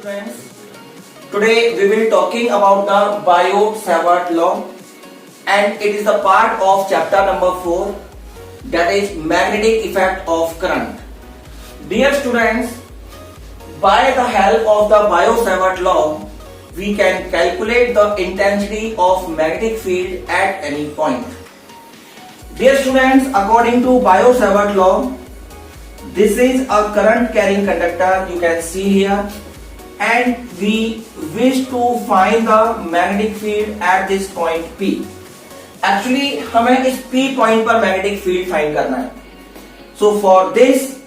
students. Today we will talking about the BIot-Savart law, and it is the part of chapter number 4, that is magnetic effect of current. Dear students, by the help of the BIot-Savart law, we can calculate the intensity of magnetic field at any point. Dear students, according to BIot-Savart law, this is a current carrying conductor, you can see here, and we wish to find the magnetic field at this point P. Actually हमें इस P point पर magnetic field find करना है. So for this,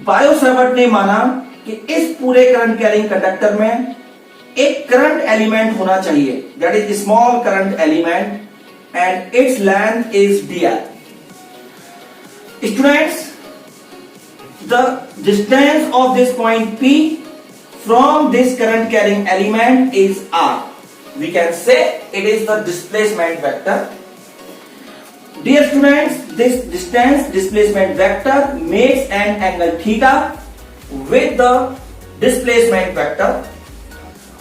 BIot-Savart ने माना कि इस पूरे current carrying conductor में एक current element होना चाहिए, that is a small current element, and its length is dr. Students, the distance of this point P from this current carrying element is r. We can say it is the displacement vector. Dear students, this distance displacement vector makes an angle theta with the displacement vector.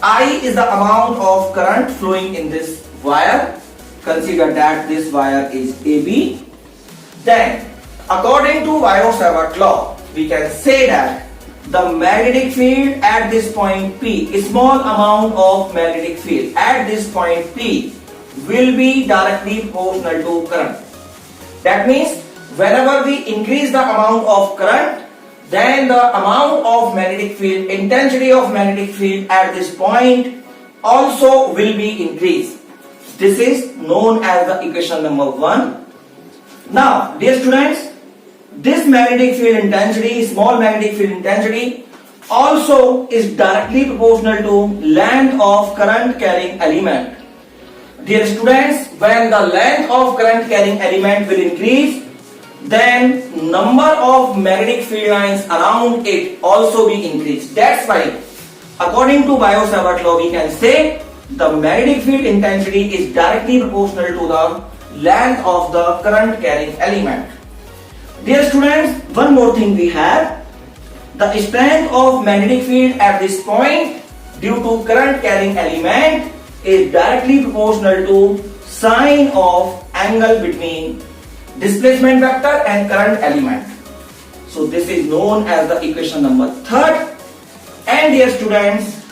I is the amount of current flowing in this wire. Consider that this wire is AB. Then, according to BIot-Savart law, we can say that the magnetic field at this point P, a small amount of magnetic field at this point P will be directly proportional to current. That means whenever we increase the amount of current, then the amount of magnetic field, intensity of magnetic field at this point also will be increased. This is known as the equation number 1. Now, dear students, this magnetic field intensity, small magnetic field intensity, also is directly proportional to length of current carrying element. Dear students, when the length of current carrying element will increase, then number of magnetic field lines around it also be increased. That's why, according to BIot-Savart law, we can say the magnetic field intensity is directly proportional to the length of the current carrying element. Dear students, one more thing we have. The strength of magnetic field at this point due to current carrying element is directly proportional to sine of angle between displacement vector and current element. So this is known as the equation number 3rd. And dear students,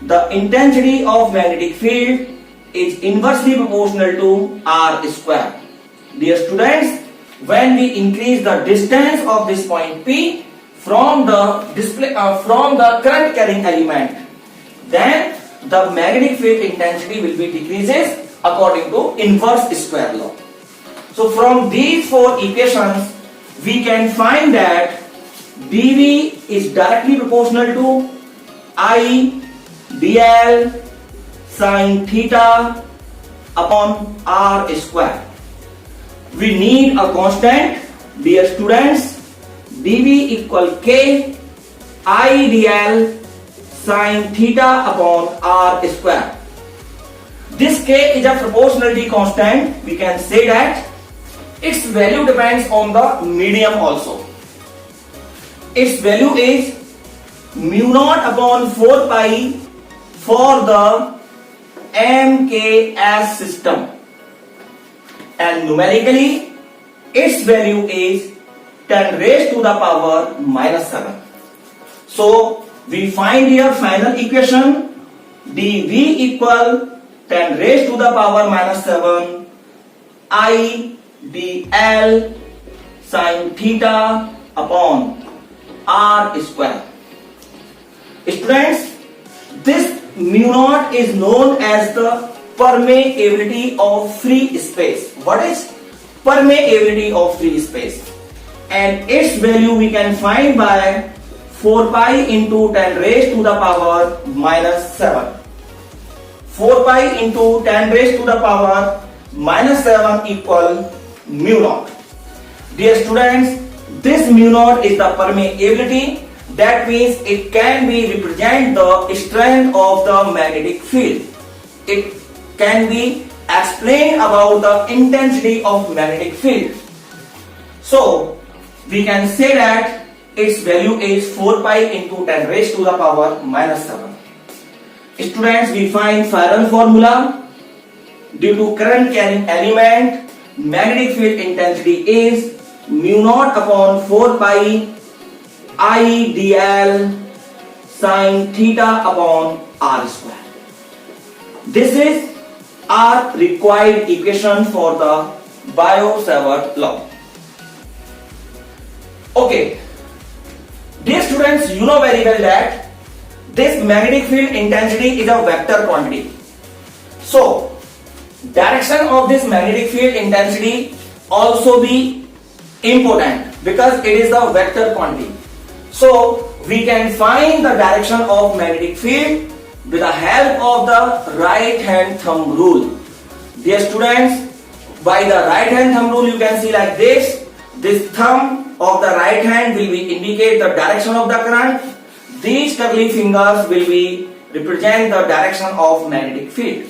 the intensity of magnetic field is inversely proportional to r square. Dear students, when we increase the distance of this point P from the current carrying element, then the magnetic field intensity will be decreases according to inverse square law. So from these 4 equations, we can find that dV is directly proportional to I dl sine theta upon r square. We need a constant, dear students. dV equal k I dl sine theta upon r square. This k is a proportionality constant. We can say that its value depends on the medium also. Its value is mu naught upon 4 pi for the MKS system, and numerically its value is 10 raised to the power minus 7. So we find here final equation dV equal 10 raised to the power minus 7 I dl sine theta upon r square. Students, this mu naught is known as the permeability of free space. What is permeability of free space? And its value we can find by 4 pi into 10 raised to the power minus 7. 4 pi into 10 raised to the power minus 7 equal mu naught. Dear students, this mu naught is the permeability. That means it can be represent the strength of the magnetic field. It can be explained about the intensity of magnetic field. So we can say that its value is 4 pi into 10 raised to the power minus 7. Students, we find Faraday formula. Due to current carrying element, magnetic field intensity is mu naught upon 4 pi I dl sin theta upon r square. This is our required equation for the BIot-Savart law. Okay, dear students, you know very well that this magnetic field intensity is a vector quantity. So, direction of this magnetic field intensity also be important because it is a vector quantity. So, we can find the direction of magnetic field with the help of the right hand thumb rule. Dear students, by the right hand thumb rule you can see like this. This thumb of the right hand will be indicate the direction of the current. These curly fingers will be represent the direction of magnetic field.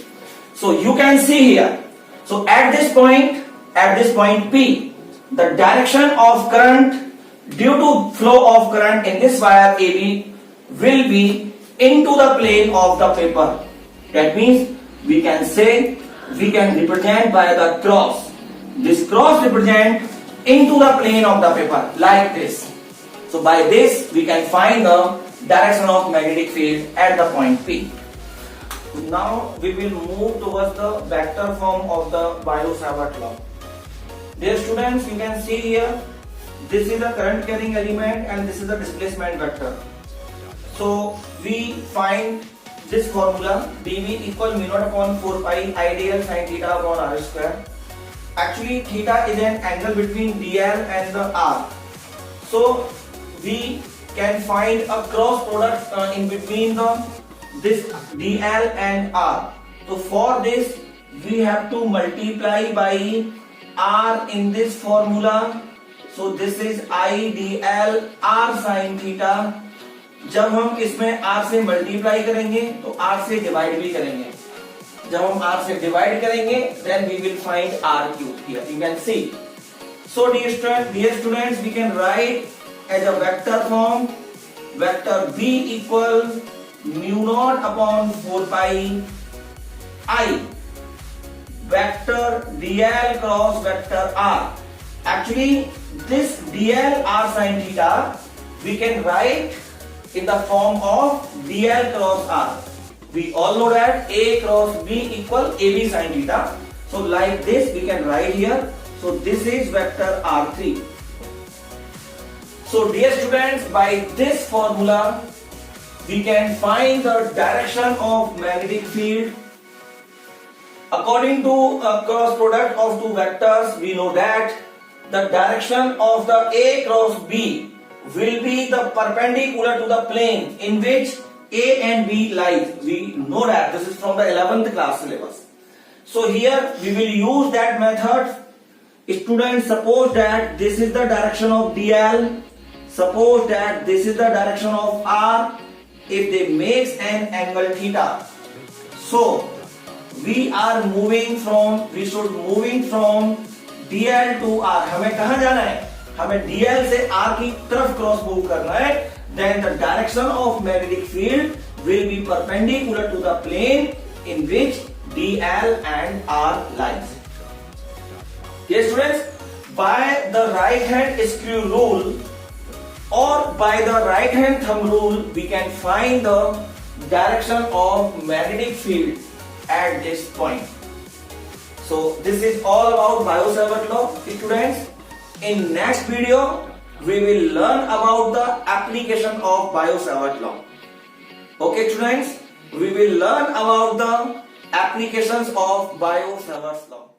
So you can see here. So at this point P, the direction of current due to flow of current in this wire AB will be into the plane of the paper. That means we can represent by the cross. This cross represent into the plane of the paper like this. So by this we can find the direction of magnetic field at the point P. Now we will move towards the vector form of the BIot-Savart law. Dear students, you can see here, this is a current carrying element and this is a displacement vector. So we find this formula dV equal mu naught upon 4 pi I dl sin theta upon r square. Actually theta is an angle between dl and the r. So we can find a cross product in between this dl and r. So for this we have to multiply by r in this formula. So this is I dl r sin theta. जब हम इसमें r से multiply करेंगे तो r से divide भी करेंगे. जब हम r से डिवाइड करेंगे then we will find r cube here. You can see. So dear students, we can write as a vector form vector b equal mu naught upon 4 pi I vector dl cross vector r. Actually this dl r sin theta we can write in the form of dl cross r. We all know that a cross b equal ab sin theta. So like this we can write here. So this is vector r3. So dear students, by this formula we can find the direction of magnetic field. According to a cross product of two vectors, we know that the direction of the a cross b will be the perpendicular to the plane in which A and B lies. We know that this is from the 11th class syllabus. So here we will use that method. Students, suppose that this is the direction of DL. Suppose that this is the direction of R. If they makes an angle theta. So we should moving from DL to R. हमें कहाँ जाना है? हमें DL से R की तरफ cross move करना है. Then the direction of magnetic field will be perpendicular to the plane in which DL and R lies. Yes, students, by the right hand screw rule or by the right hand thumb rule, we can find the direction of magnetic field at this point. So this is all about BIot-Savart law, students. In next video, we will learn about the application of BIot-Savart law. Okay, students, we will learn about the applications of BIot-Savart law.